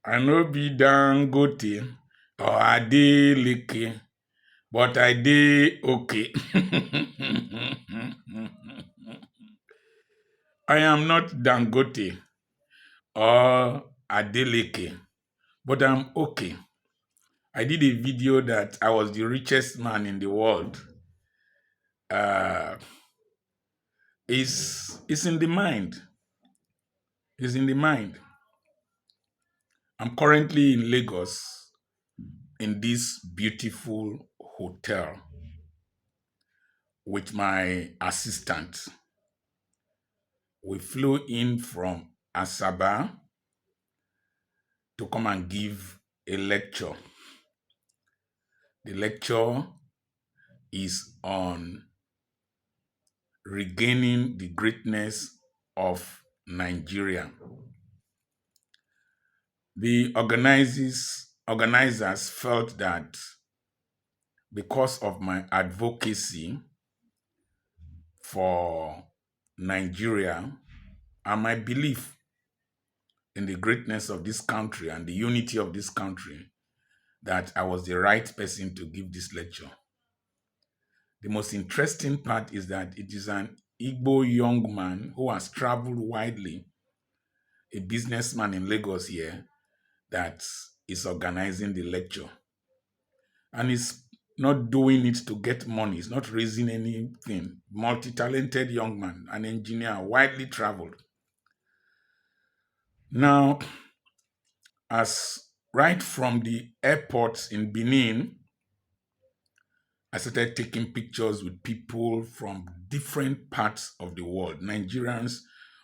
I no be Dangote or Adeleke, but I dey okay. I am not Dangote or Adeleke, but I'm okay. I did a video that I was the richest man in the world. Uh, it's in the mind. It's in the mind. I'm currently in Lagos in this beautiful hotel with my assistant. We flew in from Asaba to come and give a lecture. The lecture is on regaining the greatness of Nigeria. The organizers felt that because of my advocacy for Nigeria and my belief in the greatness of this country and the unity of this country, that I was the right person to give this lecture. The most interesting part is that it is an Igbo young man who has traveled widely, a businessman in Lagos here, that is organizing the lecture. And he's not doing it to get money. He's not raising anything. Multi-talented young man, an engineer, widely traveled. Now, as right from the airport in Benin, I started taking pictures with people from different parts of the world, Nigerians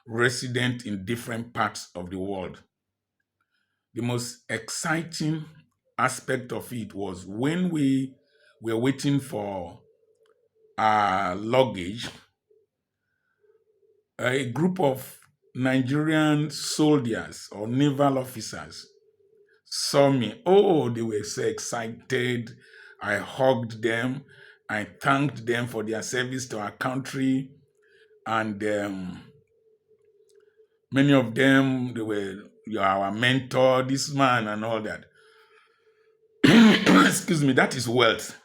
resident in different parts of the world. The most exciting aspect of it was when we were waiting for our luggage, a group of Nigerian soldiers or naval officers saw me. Oh, they were so excited. I hugged them. I thanked them for their service to our country. And many of them, they were, "You're our mentor, this man," and all that. Excuse me, that is wealth.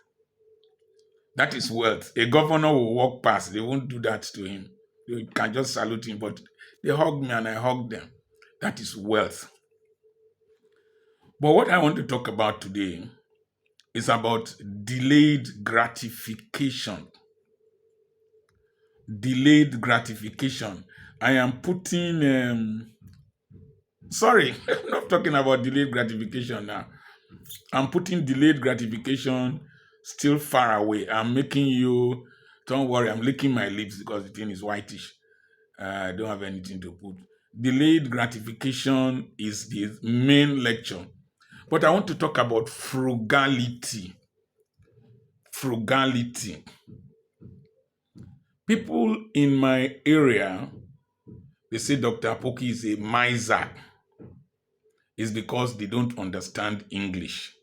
That is wealth. A governor will walk past. They won't do that to him. They can just salute him, but they hugged me and I hugged them. That is wealth. But what I want to talk about today is about delayed gratification. Delayed gratification. I am putting, sorry, I'm not talking about delayed gratification now. I'm putting delayed gratification still far away. I'm making you, don't worry, I'm licking my lips because the thing is whitish. I don't have anything to put. Delayed gratification is the main lecture. But I want to talk about frugality. Frugality. People in my area, they say Dr. Apoki is a miser. It's because they don't understand English.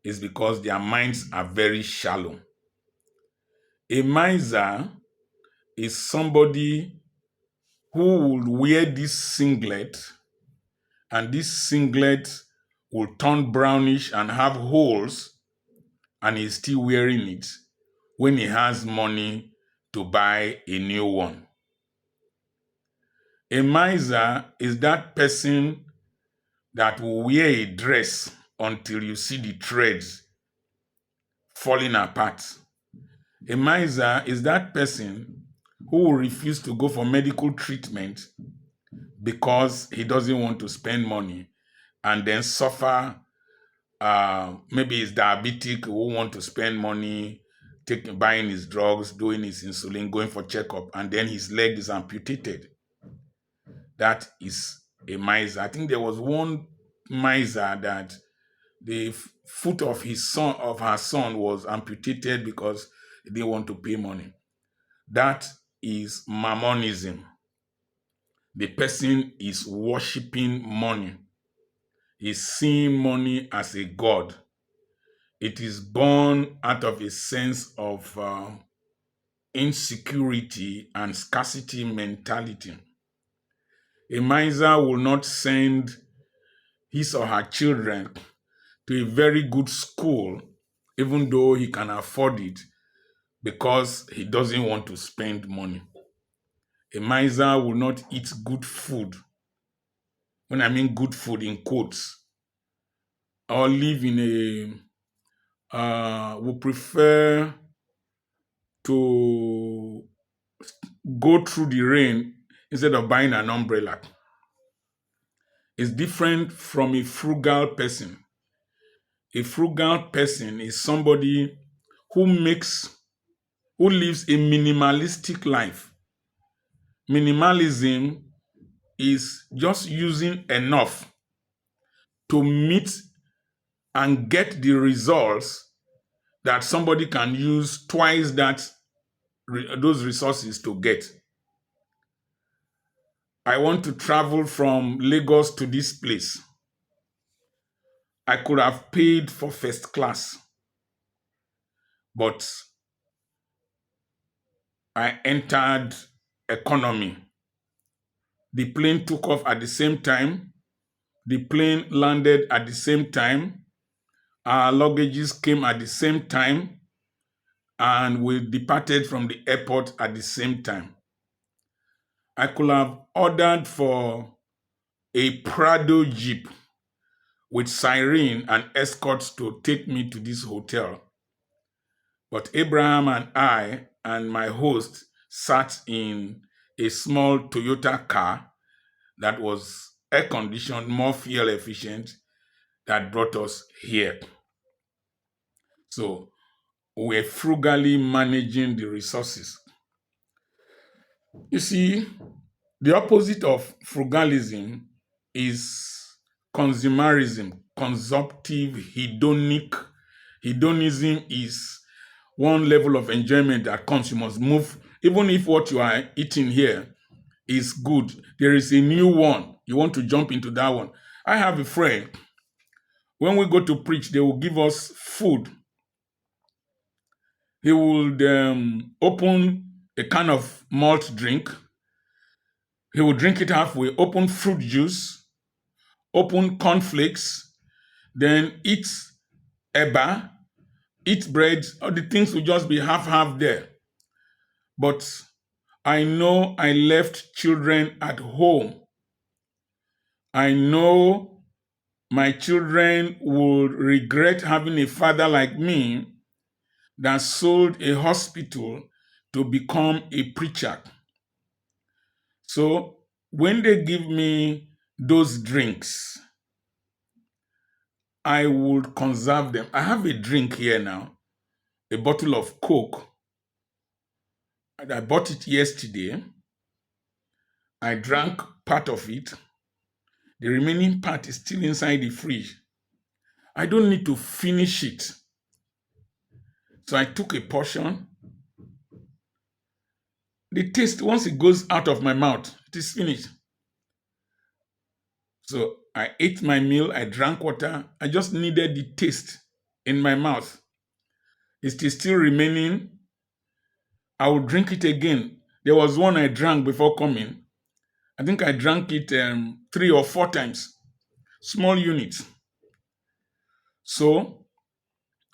It's because their minds are very shallow. A miser is somebody who will wear this singlet, and this singlet will turn brownish and have holes, and he's still wearing it when he has money to buy a new one. A miser is that person that will wear a dress until you see the threads falling apart. A miser is that person who will refuse to go for medical treatment because he doesn't want to spend money and then suffer. Maybe he's diabetic, who want to spend money buying his drugs, doing his insulin, going for checkup, and then his leg is amputated. That is a miser. I think there was one miser that the foot of her son was amputated because he didn't want to pay money. That is mammonism. The person is worshiping money. He's seeing money as a god. It is born out of a sense of insecurity and scarcity mentality. A miser will not send his or her children to a very good school, even though he can afford it, because he doesn't want to spend money. A miser will not eat good food. When I mean good food in quotes, or live in would prefer to go through the rain instead of buying an umbrella. It's different from a frugal person. A frugal person is somebody who lives a minimalistic life. Minimalism is just using enough to meet and get the results that somebody can use twice those resources to get. I want to travel from Lagos to this place. I could have paid for first class, but I entered economy. The plane took off at the same time. The plane landed at the same time. Our luggages came at the same time, and we departed from the airport at the same time. I could have ordered for a Prado Jeep with siren and escorts to take me to this hotel. But Abraham and I and my host sat in a small Toyota car that was air-conditioned, more fuel efficient, that brought us here. So we're frugally managing the resources. You see, the opposite of frugalism is consumerism, consumptive, hedonic. Hedonism is one level of enjoyment that comes. You must move, even if what you are eating here is good. There is a new one. You want to jump into that one. I have a friend. When we go to preach, they will give us food. He would open a can of malt drink. He would drink it halfway, open fruit juice, open cornflakes, then eat eba, eat bread. All the things will just be half there. But I know I left children at home. I know my children will regret having a father like me that sold a hospital to become a preacher. So when they give me those drinks, I would conserve them. I have a drink here now, a bottle of Coke. I bought it yesterday. I drank part of it. The remaining part is still inside the fridge. I don't need to finish it. So I took a portion. The taste, once it goes out of my mouth, it is finished. So I ate my meal, I drank water. I just needed the taste in my mouth. It is still remaining. I will drink it again. There was one I drank before coming. I think I drank it 3 or 4 times. Small units. So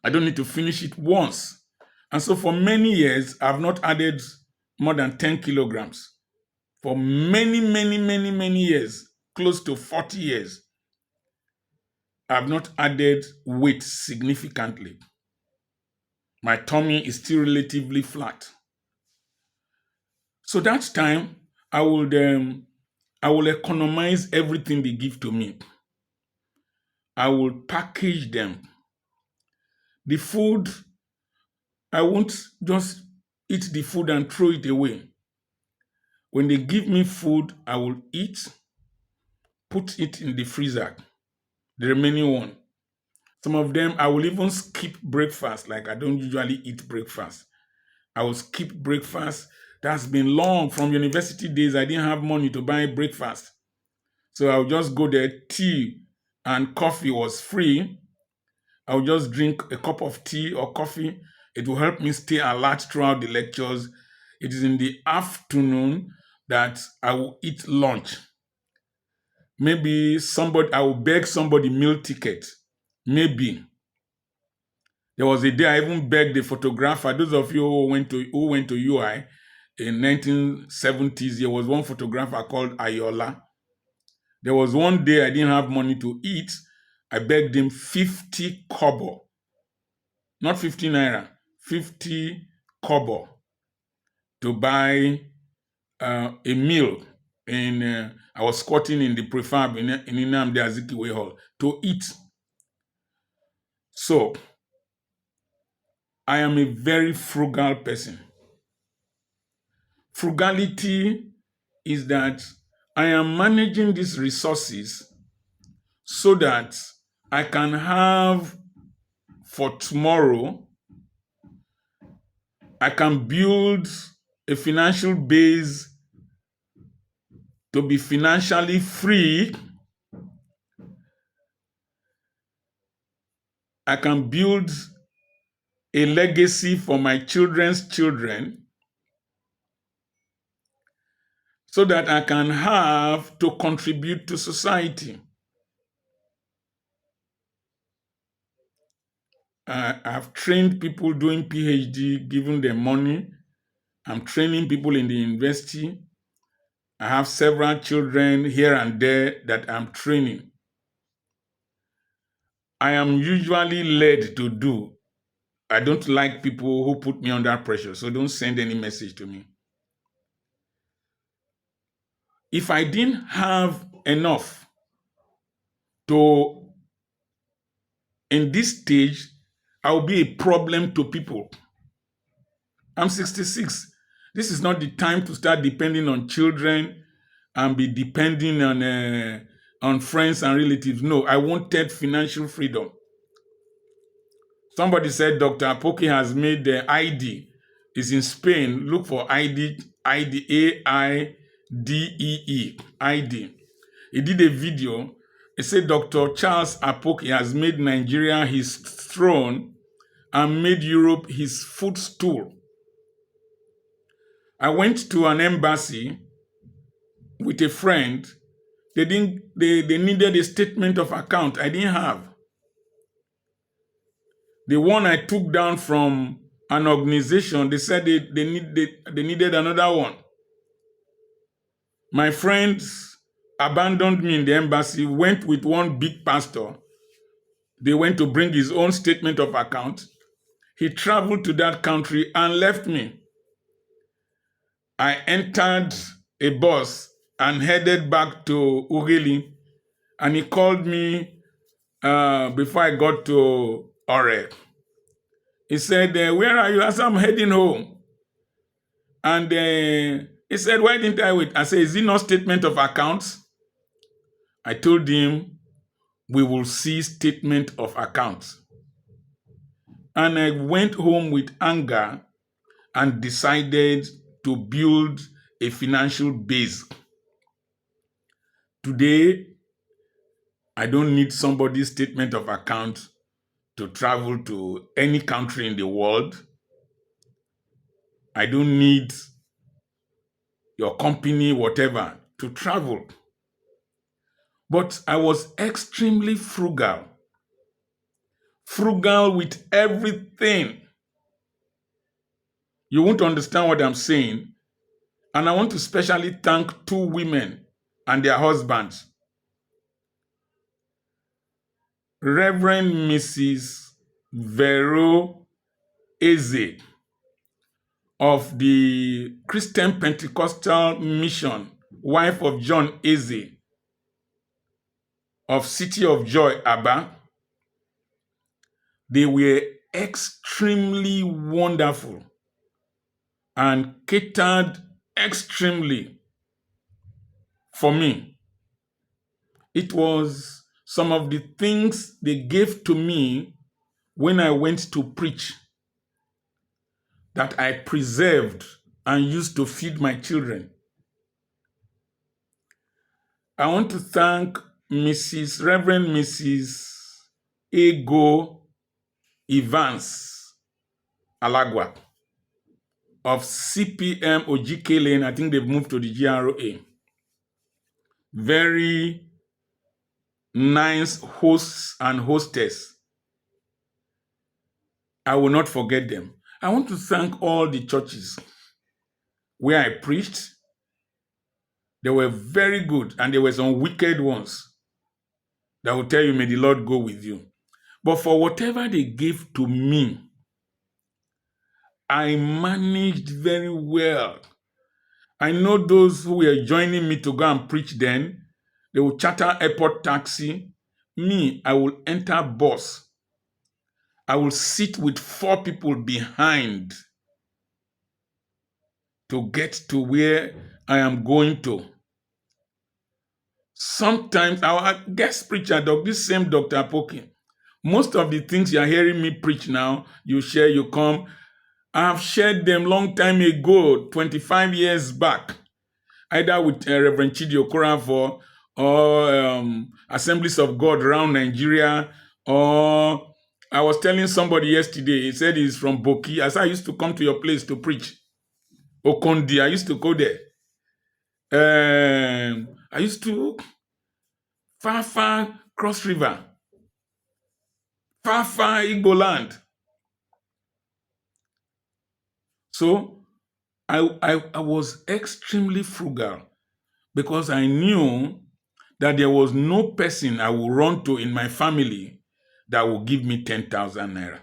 I don't need to finish it once. And so for many years, I've not added more than 10 kilograms. For many, many, many, many years, close to 40 years, I've not added weight significantly. My tummy is still relatively flat. So that time, I will economize everything they give to me. I will package them. The food, I won't just eat the food and throw it away. When they give me food, I will eat, put it in the freezer, the remaining one. Some of them, I will even skip breakfast, like I don't usually eat breakfast. I will skip breakfast. That's been long. From university days, I didn't have money to buy breakfast. So I'll just go there. Tea and coffee was free. I'll just drink a cup of tea or coffee. It will help me stay alert throughout the lectures. It is in the afternoon that I will eat lunch. Maybe I will beg somebody meal ticket. Maybe. There was a day I even begged the photographer. Those of you who went to UI in 1970s, there was one photographer called Ayola. There was one day I didn't have money to eat. I begged him 50 kobo. Not 50 naira, 50 kobo to buy a meal. I was squatting in the prefab in Nnamdi Azikiwe Hall to eat. So, I am a very frugal person. Frugality is that I am managing these resources so that I can have for tomorrow, I can build a financial base to be financially free. I can build a legacy for my children's children so that I can have to contribute to society. I've trained people doing PhD, giving them money. I'm training people in the university. I have several children here and there that I'm training. I am usually led to do. I don't like people who put me under pressure, so don't send any message to me. If I didn't have enough to, in this stage, I will be a problem to people. I'm 66. This is not the time to start depending on children and be depending on friends and relatives. No, I wanted financial freedom. Somebody said Dr. Apoki has made the ID. It's in Spain. Look for ID, AIDEE, ID. He did a video. He said Dr. Charles Apoki has made Nigeria his throne and made Europe his footstool. I went to an embassy with a friend. They needed a statement of account. I didn't have. The one I took down from an organization, they said they needed another one. My friends abandoned me in the embassy, went with one big pastor. They went to bring his own statement of account. He traveled to that country and left me. I entered a bus and headed back to Ughelli, and he called me before I got to Ore. He said, where are you? I said, I'm heading home. And he said, why didn't I wait? I said, is it not statement of accounts? I told him, we will see statement of accounts. And I went home with anger and decided to build a financial base. Today, I don't need somebody's statement of account to travel to any country in the world. I don't need your company, whatever, to travel. But I was extremely frugal. Frugal with everything. You won't understand what I'm saying. And I want to specially thank two women and their husbands. Reverend Mrs. Vero Eze of the Christian Pentecostal Mission, wife of John Eze of City of Joy, Aba. They were extremely wonderful and catered extremely for me. It was some of the things they gave to me when I went to preach that I preserved and used to feed my children. I want to thank Reverend Mrs. Ego Evans Alagwa of CPM Ojike Lane. I think they've moved to the GRA. Very nice hosts and hostess. I will not forget them. I want to thank all the churches where I preached. They were very good, and there were some wicked ones that will tell you, may the Lord go with you. But for whatever they gave to me, I managed very well. I know those who were joining me to go and preach then, they will charter airport taxi. Me, I will enter bus. I will sit with 4 people behind to get to where I am going to. Sometimes our guest preacher, this same Dr. Apoki, most of the things you are hearing me preach now, you share, you come. I have shared them long time ago, 25 years back, either with Reverend Chidi Okorafor or Assemblies of God around Nigeria, or I was telling somebody yesterday, he said he's from Boki. As I used to come to your place to preach. Okondi, I used to go there. I used to far cross river, far Igbo land. So I was extremely frugal because I knew that there was no person I would run to in my family that will give me 10,000 naira,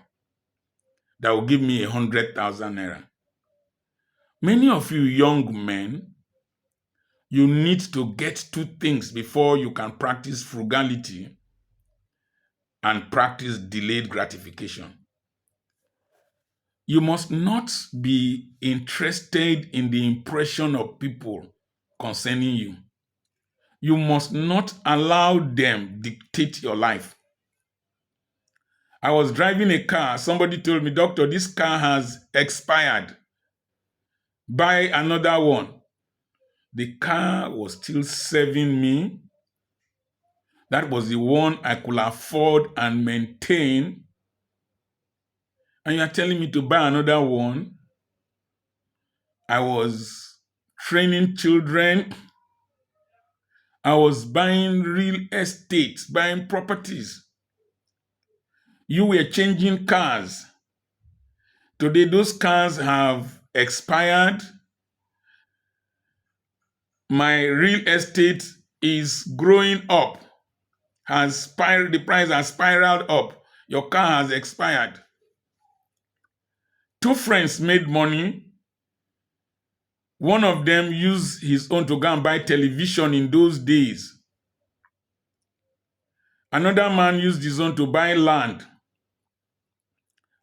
that will give me 100,000 naira. Many of you young men, you need to get 2 things before you can practice frugality and practice delayed gratification. You must not be interested in the impression of people concerning you. You must not allow them dictate your life. I was driving a car. Somebody told me, doctor, this car has expired. Buy another one. The car was still serving me. That was the one I could afford and maintain. And you are telling me to buy another one? I was training children. I was buying real estate, buying properties. You were changing cars. Today, those cars have expired. My real estate is growing up. The price has spiraled up. Your car has expired. 2 friends made money. One of them used his own to go and buy television in those days. Another man used his own to buy land,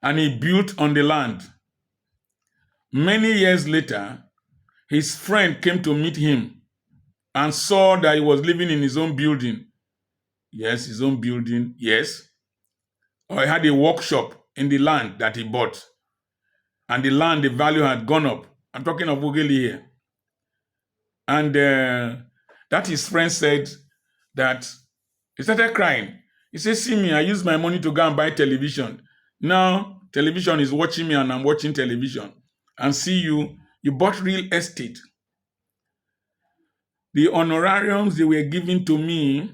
and he built on the land. Many years later, his friend came to meet him and saw that he was living in his own building. Yes, his own building, yes. Or he had a workshop in the land that he bought. And the land, the value had gone up. I'm talking of Ugeli here. And that his friend said that he started crying. He said, see me, I used my money to go and buy television. Now, television is watching me and I'm watching television. And see you bought real estate. The honorariums they were giving to me,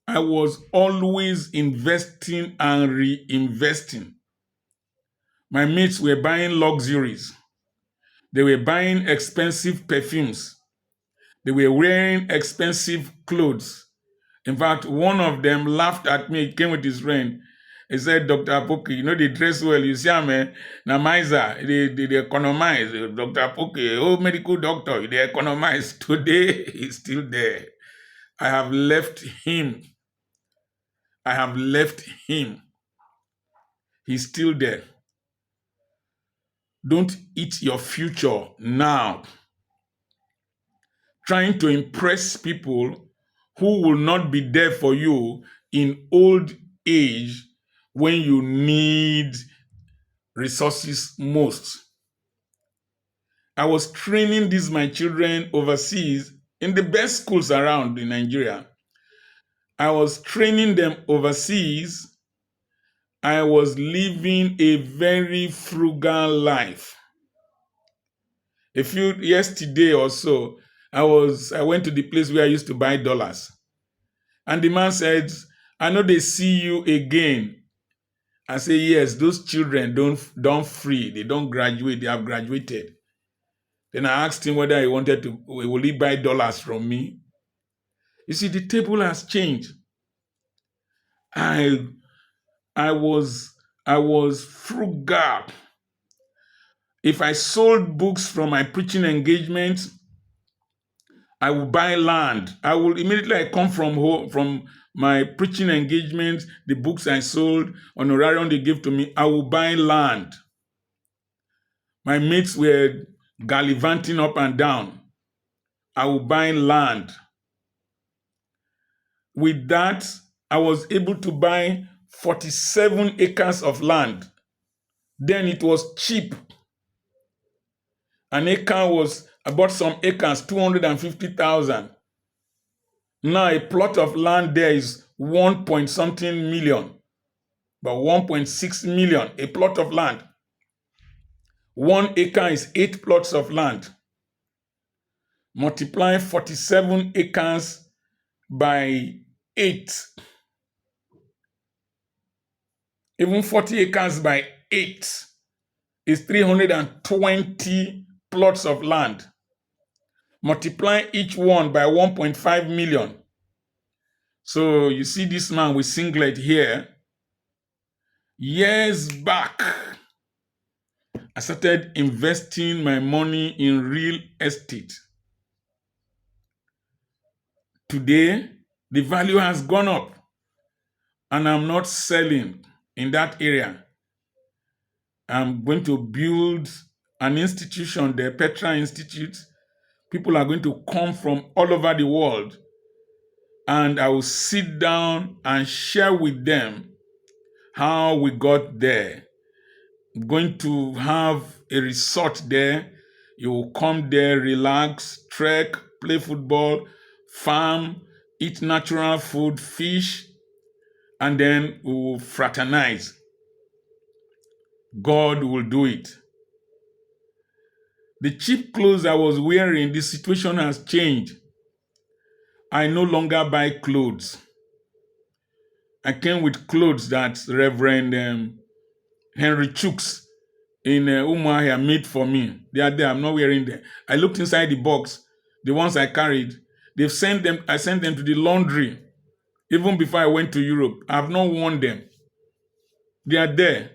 I was always investing and reinvesting. My mates were buying luxuries. They were buying expensive perfumes. They were wearing expensive clothes. In fact, one of them laughed at me. He came with his friend. He said, Dr. Apoki, they dress well. You see, man, now miser, they economize. Dr. Apoki, oh, medical doctor, they economize. Today, he's still there. I have left him. He's still there. Don't eat your future now, trying to impress people who will not be there for you in old age when you need resources most. I was training my children overseas in the best schools around in Nigeria. I was training them overseas. I was living a very frugal life. Yesterday or so, I went to the place where I used to buy dollars. And the man said, I know they see you again. I say, yes, those children don't free. They don't graduate. They have graduated. Then I asked him whether he wanted to, will he buy dollars from me? You see, the table has changed. I was frugal. If I sold books from my preaching engagements, I will buy land. I will immediately come from home, from my preaching engagements, the books I sold, honorarium they gave to me, I will buy land. My mates were gallivanting up and down. I will buy land. With that, I was able to buy 47 acres of land. Then it was cheap. An acre was, I bought some acres, 250,000. Now a plot of land there is 1 point something million, but 1.6 million, a plot of land. 1 acre is 8 plots of land. Multiply 47 acres by 8. Even 40 acres by 8 is 320 plots of land. Multiply each one by 1.5 million. So you see this man with singlet here. Years back, I started investing my money in real estate. Today, the value has gone up, and I'm not selling in that area. I'm going to build an institution, the Petra Institute. People are going to come from all over the world, and I will sit down and share with them how we got there. I'm going to have a resort there. You will come there, relax, trek, play football, farm, eat natural food, fish, and then we will fraternize. God will do it. The cheap clothes I was wearing, the situation has changed. I no longer buy clothes. I came with clothes that Reverend Henry Chooks in Umuahia made for me. They are there. I'm not wearing them. I looked inside the box. The ones I carried, I sent them to the laundry even before I went to Europe. I have not worn them. They are there.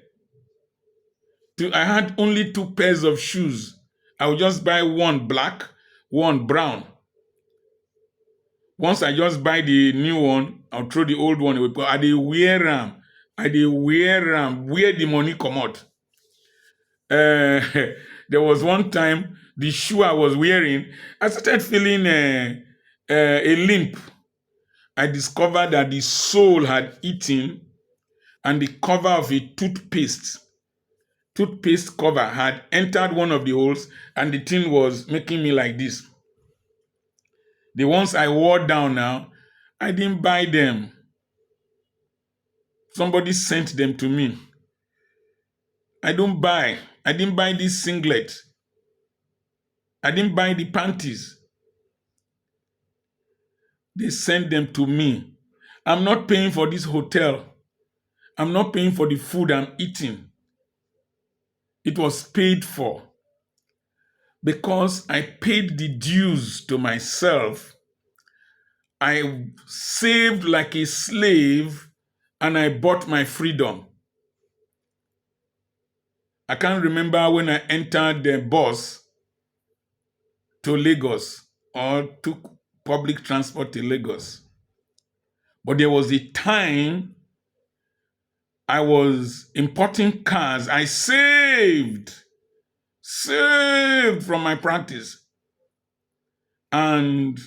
I had only 2 pairs of shoes. I would just buy one black, one brown. Once I just buy the new one, I'll throw the old one away. I dey wear them. Where the money come out. There was one time, the shoe I was wearing, I started feeling a limp. I discovered that the sole had eaten, and the cover of a toothpaste cover had entered one of the holes, and the thing was making me like this. The ones I wore down now, I didn't buy them. Somebody sent them to me. I didn't buy this singlet. I didn't buy the panties. They sent them to me. I'm not paying for this hotel. I'm not paying for the food I'm eating. It was paid for because I paid the dues to myself. I saved like a slave, and I bought my freedom. I can't remember when I entered the bus to Lagos or took public transport to Lagos. But there was a time I was importing cars. I saved from my practice and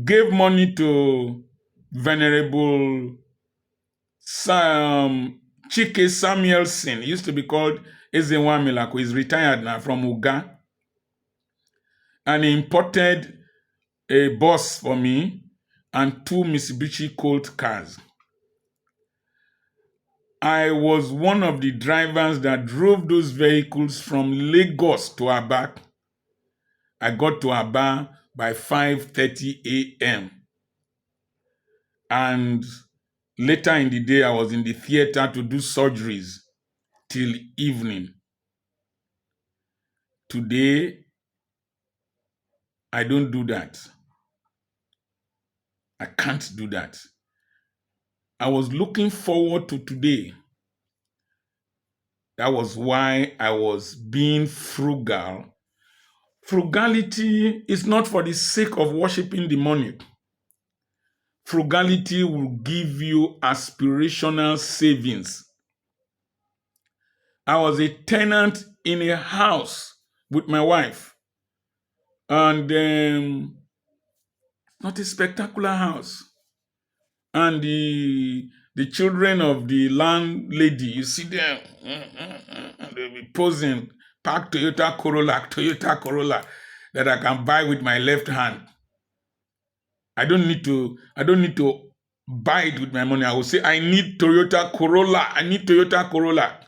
gave money to Venerable Chike Samuelson. He used to be called Ezenwa Milako. He's retired now from Uga. And he imported a bus for me and 2 Mitsubishi Colt cars. I was one of the drivers that drove those vehicles from Lagos to Aba. I got to Aba by 5:30 a.m. And later in the day, I was in the theater to do surgeries till evening. Today, I don't do that. I can't do that. I was looking forward to today. That was why I was being frugal. Frugality is not for the sake of worshiping the money. Frugality will give you aspirational savings. I was a tenant in a house with my wife, and not a spectacular house. And the children of the landlady, you see them, they'll be posing, park Toyota Corolla that I can buy with my left hand. I don't need to buy it with my money. I will say, I need Toyota Corolla. I need Toyota Corolla.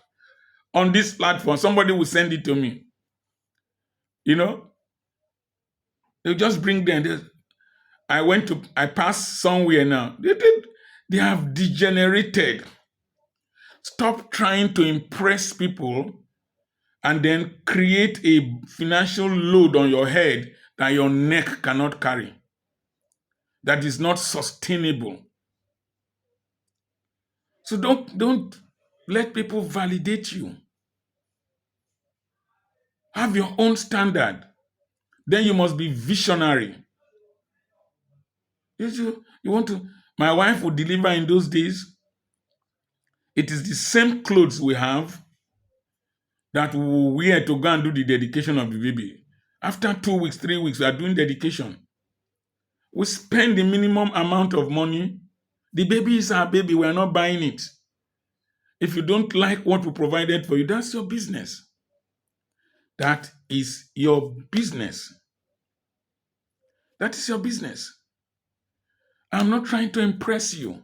On this platform, somebody will send it to me. You know, they'll just bring them. I passed somewhere now. They have degenerated. Stop trying to impress people and then create a financial load on your head that your neck cannot carry. That is not sustainable. So don't let people validate you. Have your own standard. Then you must be visionary. You want to, my wife would deliver in those days. It is the same clothes we have that we will wear to go and do the dedication of the baby. After 2 weeks, 3 weeks, we are doing dedication. We spend the minimum amount of money. The baby is our baby. We are not buying it. If you don't like what we provided for you, that's your business. That is your business. That is your business. I'm not trying to impress you.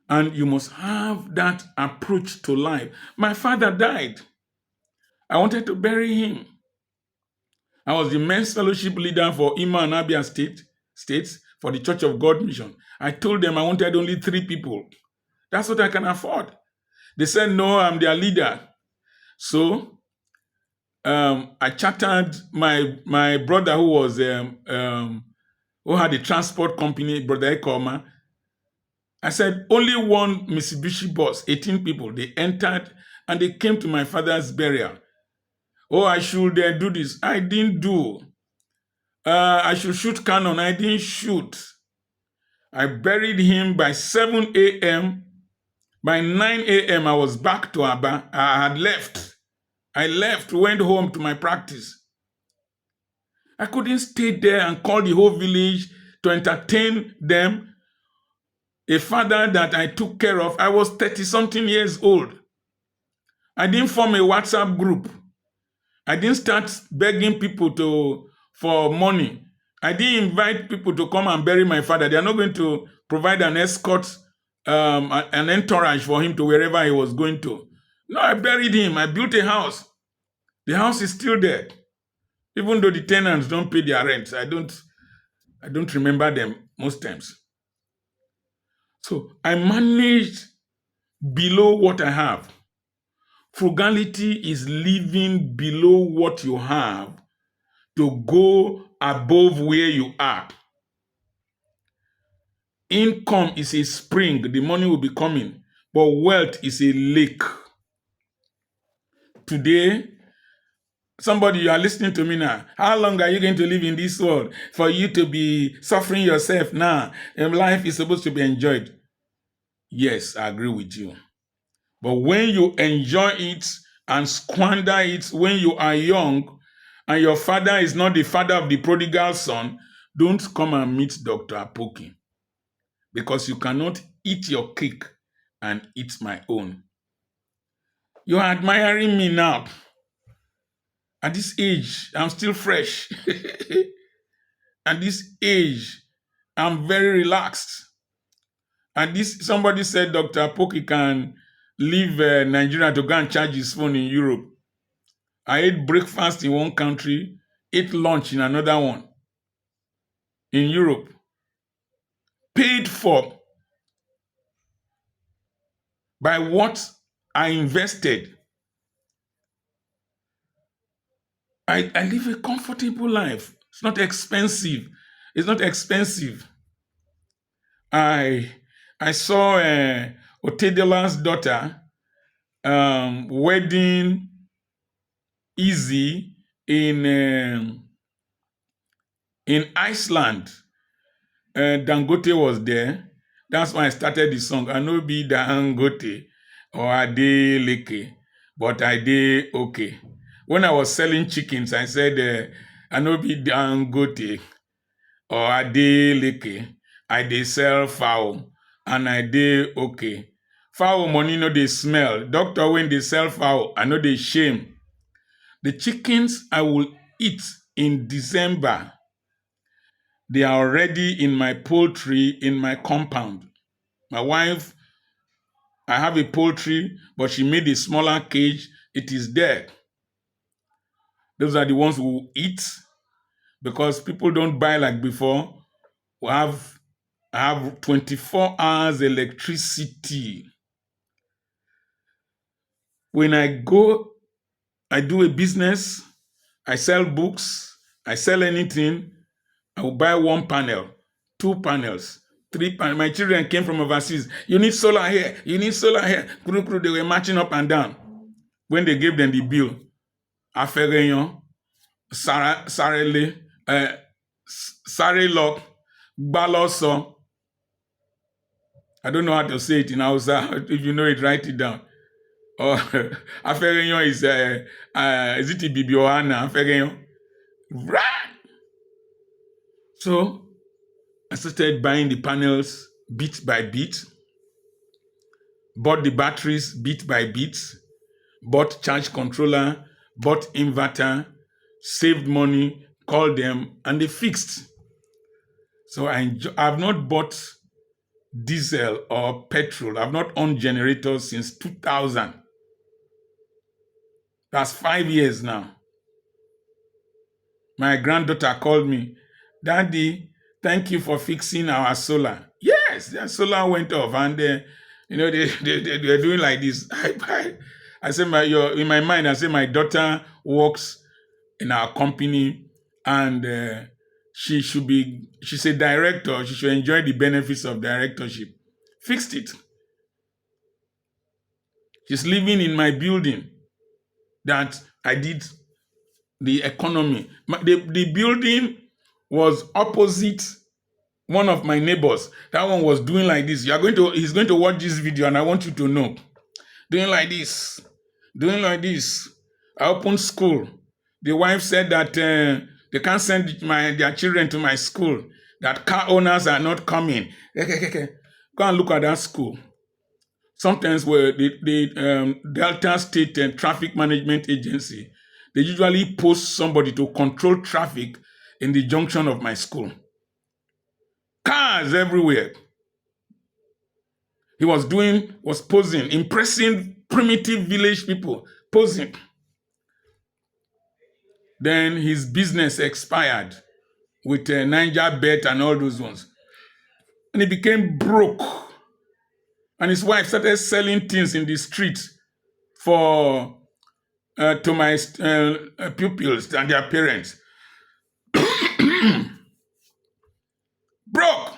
And you must have that approach to life. My father died. I wanted to bury him. I was the men's fellowship leader for Ima and Abia states for the Church of God Mission. I told them I wanted only 3 people. That's what I can afford. They said, no, I'm their leader. So I chatted my brother who was who had a transport company, Brother Ekoma. I said, only one Mitsubishi bus, 18 people. They entered and they came to my father's burial. Oh, I should do this. I didn't do. I should shoot cannon. I didn't shoot. I buried him by 7 a.m. By 9 a.m., I was back to Aba. I had left. I left, went home to my practice. I couldn't stay there and call the whole village to entertain them. A father that I took care of, I was 30-something years old. I didn't form a WhatsApp group. I didn't start begging people for money. I didn't invite people to come and bury my father. They are not going to provide an escort, an entourage for him to wherever he was going to. No, I buried him. I built a house. The house is still there. Even though the tenants don't pay their rent, I don't remember them most times. So I managed below what I have. Frugality is living below what you have to go above where you are. Income is a spring, the money will be coming, but wealth is a lake. Today, somebody, you are listening to me now. How long are you going to live in this world for you to be suffering yourself now? And life is supposed to be enjoyed. Yes, I agree with you. But when you enjoy it and squander it when you are young, and your father is not the father of the prodigal son, don't come and meet Dr. Apoki. Because you cannot eat your cake and eat my own. You are admiring me now. At this age, I'm still fresh. At this age, I'm very relaxed. And somebody said Dr. Apoki can leave Nigeria to go and charge his phone in Europe. I ate breakfast in one country, ate lunch in another one. in Europe, paid for by what I invested. I live a comfortable life. It's not expensive. It's not expensive. I saw Otedela's daughter wedding easy in Iceland. Dangote was there. That's why I started the song. I know be Dangote or Adeleke, but I did okay. When I was selling chickens, I said, I know be Dangote or Adeleke. I did sell fowl and I did okay. Fowl money no they smell. Doctor, when they sell fowl, I know they shame. The chickens I will eat in December, they are already in my poultry in my compound. My wife, I have a poultry, but she made a smaller cage. It is there. Those are the ones who will eat because people don't buy like before. I have 24 hours electricity. When I go, I do a business, I sell books, I sell anything, I will buy 1 panel, 2 panels, 3 panels. My children came from overseas. You need solar here. You need solar here. They were marching up and down. When they gave them the bill, Afẹ́rẹ́yàn, Sarele, Sarelok, Gbálọ́sọ. I don't know how to say it in Hausa. If you know it, write it down. Or Afẹ́rẹ́yàn is it Ibibioana? Afẹ́rẹ́yàn. Right. So I started buying the panels bit by bit, bought the batteries bit by bit, bought charge controller, bought inverter, saved money, called them, and they fixed. So I've not bought diesel or petrol. I've not owned generators since 2000. That's 5 years now. My granddaughter called me, Daddy, thank you for fixing our solar. Yes, their solar went off, and they were doing like this. I said, in my mind, I said, my daughter works in our company, and she's a director. She should enjoy the benefits of directorship. Fixed it. She's living in my building that I did the economy. The building was opposite one of my neighbors. That one was doing like this. He's going to watch this video, and I want you to know. Doing like this. I opened school. The wife said that they can't send their children to my school, that car owners are not coming. Go and look at that school. Sometimes where the Delta State Traffic Management Agency, they usually post somebody to control traffic in the junction of my school. Cars everywhere. He was posing, impressing primitive village people, posing. Then his business expired with Niger Bet and all those ones. And he became broke. And his wife started selling things in the street to my pupils and their parents. Broke.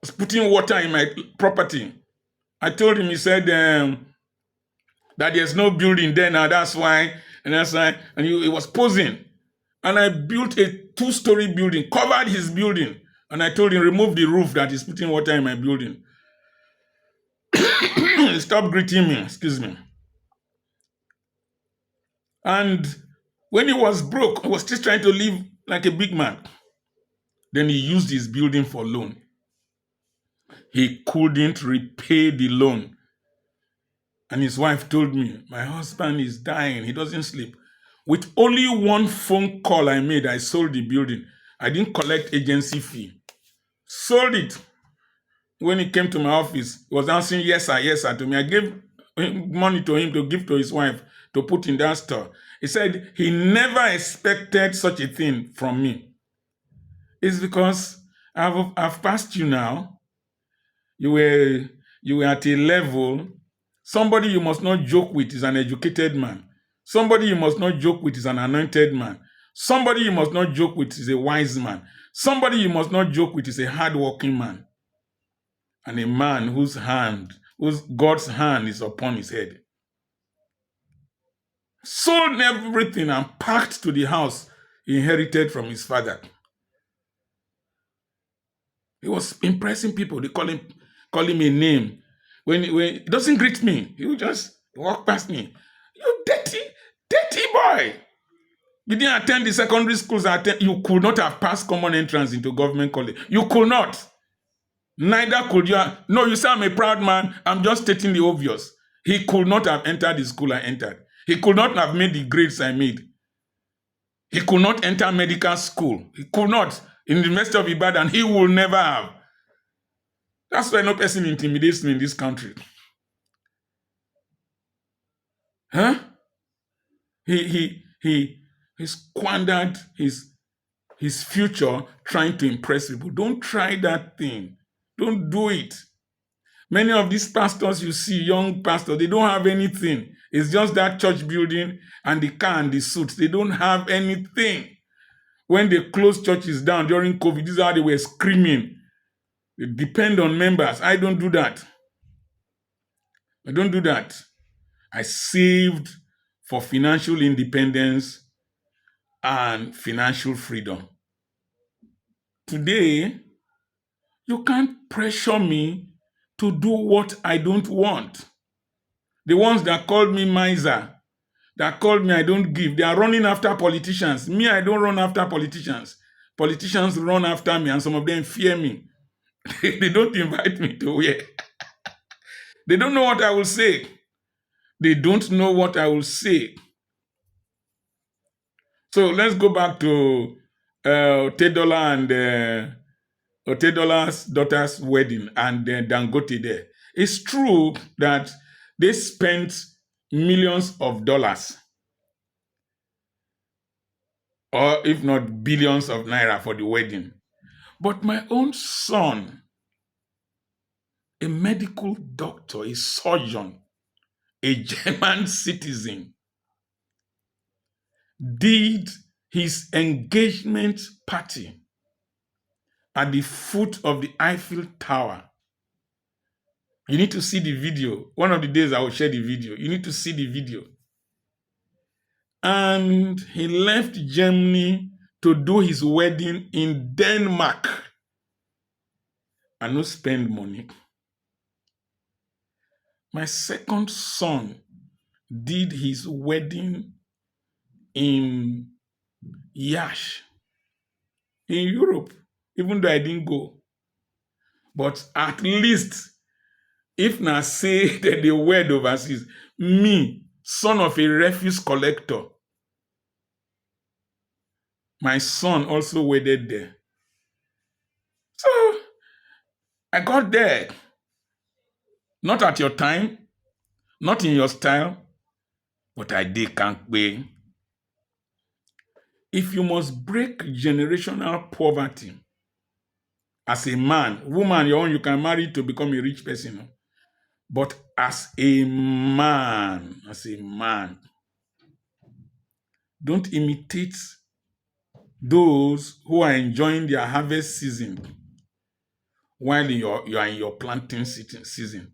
Was putting water in my property. I told him, he said that there's no building there now, that's why, and he was posing. And I built a 2-story building, covered his building, and I told him, remove the roof that is putting water in my building. Stop greeting me, excuse me. And when he was broke, he was still trying to live like a big man. Then he used his building for loan. He couldn't repay the loan. And his wife told me, my husband is dying, he doesn't sleep. With only 1 phone call I made, I sold the building. I didn't collect agency fee. Sold it. When he came to my office, he was answering yes sir to me. I gave money to him to give to his wife to put in that store. He said he never expected such a thing from me. It's because I've passed you now. You were you were at a level. Somebody you must not joke with is an educated man. Somebody you must not joke with is an anointed man. Somebody you must not joke with is a wise man. Somebody you must not joke with is a hardworking man. And a man whose God's hand is upon his head. Sold everything and packed to the house he inherited from his father. He was impressing people. They call him a name. When he doesn't greet me, he will just walk past me. You dirty boy. You didn't attend the secondary schools. You could not have passed common entrance into government college. You could not. Neither could you. No, you say I'm a proud man. I'm just stating the obvious. He could not have entered the school I entered. He could not have made the grades I made. He could not enter medical school. He could not. In the University of Ibadan, he will never have. That's why no person intimidates me in this country. Huh? He squandered his future trying to impress people. Don't try that thing. Don't do it. Many of these pastors you see, young pastors, they don't have anything. It's just that church building and the car and the suits. They don't have anything. When they closed churches down during COVID, this is how they were screaming. They depend on members. I don't do that. I don't do that. I saved for financial independence and financial freedom. Today, you can't pressure me to do what I don't want. The ones that called me miser, that called me I don't give, they are running after politicians. Me, I don't run after politicians. Politicians run after me and some of them fear me. They don't invite me to where. They don't know what I will say. They don't know what I will say. So let's go back to Tedola and Otedola's daughter's wedding and Dangote there. It's true that they spent millions of dollars, or if not billions of naira for the wedding. But my own son, a medical doctor, a surgeon, a German citizen, did his engagement party at the foot of the Eiffel Tower. You need to see the video. One of the days I will share the video. You need to see the video. And he left Germany to do his wedding in Denmark and not spend money. My second son did his wedding in Yash in Europe, even though I didn't go. But at least, if not say that they wed overseas, me, son of a refuse collector, my son also wedded there. So I got there. Not at your time, not in your style, but I did can't be. If you must break generational poverty as a man, woman, your own, you can marry to become a rich person. But as a man, don't imitate those who are enjoying their harvest season while you are in your planting season.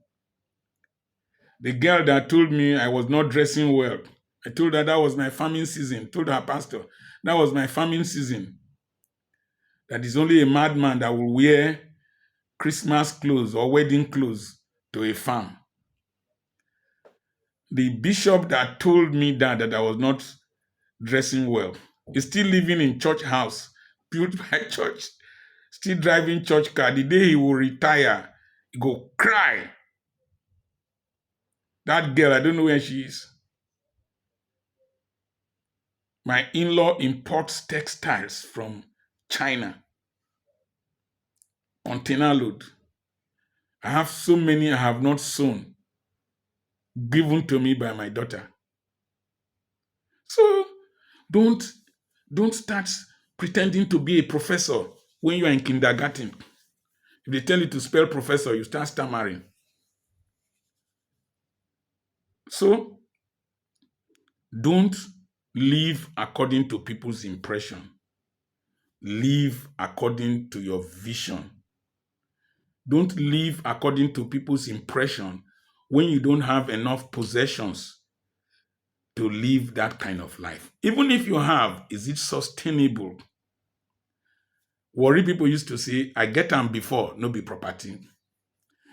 The girl that told me I was not dressing well, I told her that was my farming season. Told her pastor, that was my farming season. That is only a madman that will wear Christmas clothes or wedding clothes to a farm. The bishop that told me that I was not dressing well is still living in church house, built by church, still driving church car. The day he will retire, he go cry. That girl, I don't know where she is. My in-law imports textiles from China. Container load. I have so many I have not sewn, given to me by my daughter. So don't start pretending to be a professor when you are in kindergarten. If they tell you to spell professor, you start stammering. So don't live according to people's impression. Live according to your vision. Don't live according to people's impression when you don't have enough possessions to live that kind of life. Even if you have, is it sustainable? Worry people used to say, I get them before, no be property.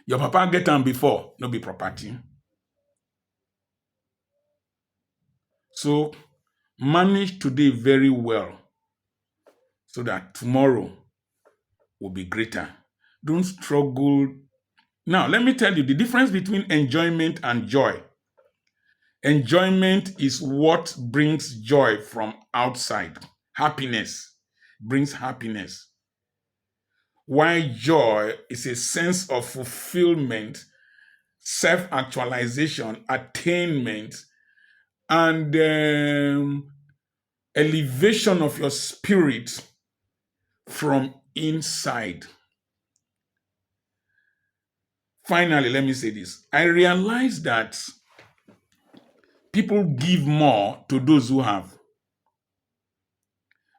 Your papa get them before, no be property. So manage today very well so that tomorrow will be greater. Don't struggle. Now, let me tell you the difference between enjoyment and joy. Enjoyment is what brings joy from outside. Happiness brings happiness. While joy is a sense of fulfillment, self-actualization, attainment, and elevation of your spirit from inside. Finally, let me say this. I realize that people give more to those who have.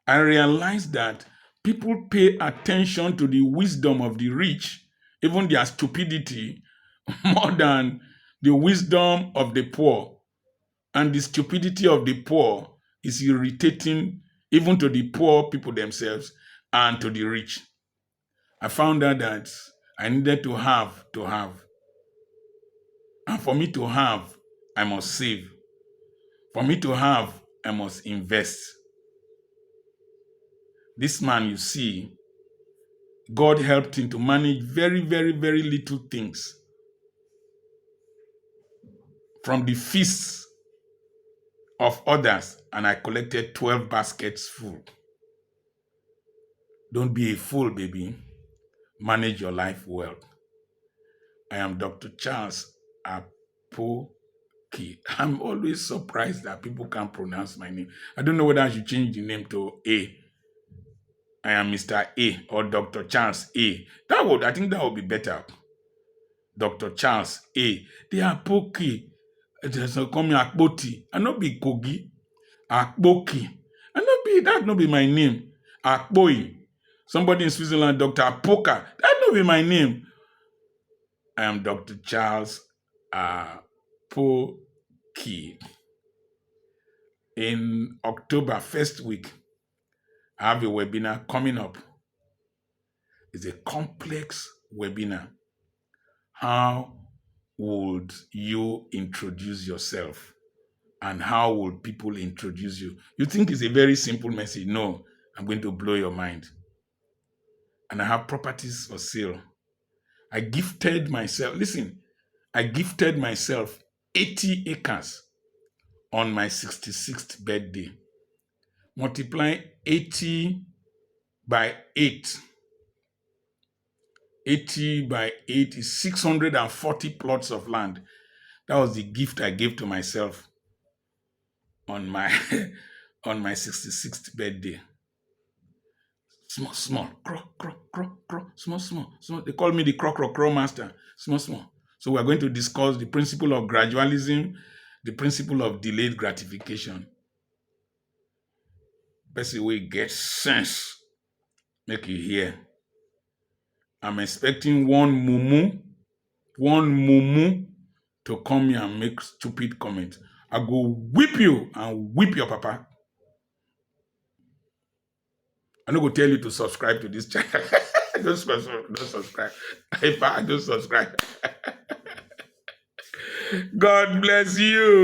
I realize that people pay attention to the wisdom of the rich, even their stupidity, more than the wisdom of the poor. And the stupidity of the poor is irritating even to the poor people themselves and to the rich. I found out that I needed to have. And for me to have, I must save. For me to have, I must invest. This man, you see, God helped him to manage very, very, very little things. From the feasts of others, and I collected 12 baskets full. Don't be a fool, baby. Manage your life well. I am Dr. Charles Apoki. I'm always surprised that people can't pronounce my name. I don't know whether I should change the name to A. I am Mr. A or Dr. Charles A. I think that would be better. Dr. Charles A. The Apoki. Just call me Akpoti. I not be Kogi. Akpoki. That not be my name. Akpoi. Somebody in Switzerland, Dr. Apoka. That not be my name. I am Dr. Charles Apoki. In October, first week, I have a webinar coming up. It's a complex webinar. How would you introduce yourself? And how would people introduce you? You think it's a very simple message? No, I'm going to blow your mind. And I have properties for sale. I gifted myself 80 acres on my 66th birthday. Multiply 80 by 8. 80 by 8 is 640 plots of land. That was the gift I gave to myself on my on my 66th birthday. Small, crow, small. They call me the crow master. Small. So we're going to discuss the principle of gradualism, the principle of delayed gratification. Best way get sense, make you hear. I'm expecting one mumu to come here and make stupid comments. I go whip you and whip your papa. I'm not going to tell you to subscribe to this channel. Don't subscribe. Don't subscribe. God bless you.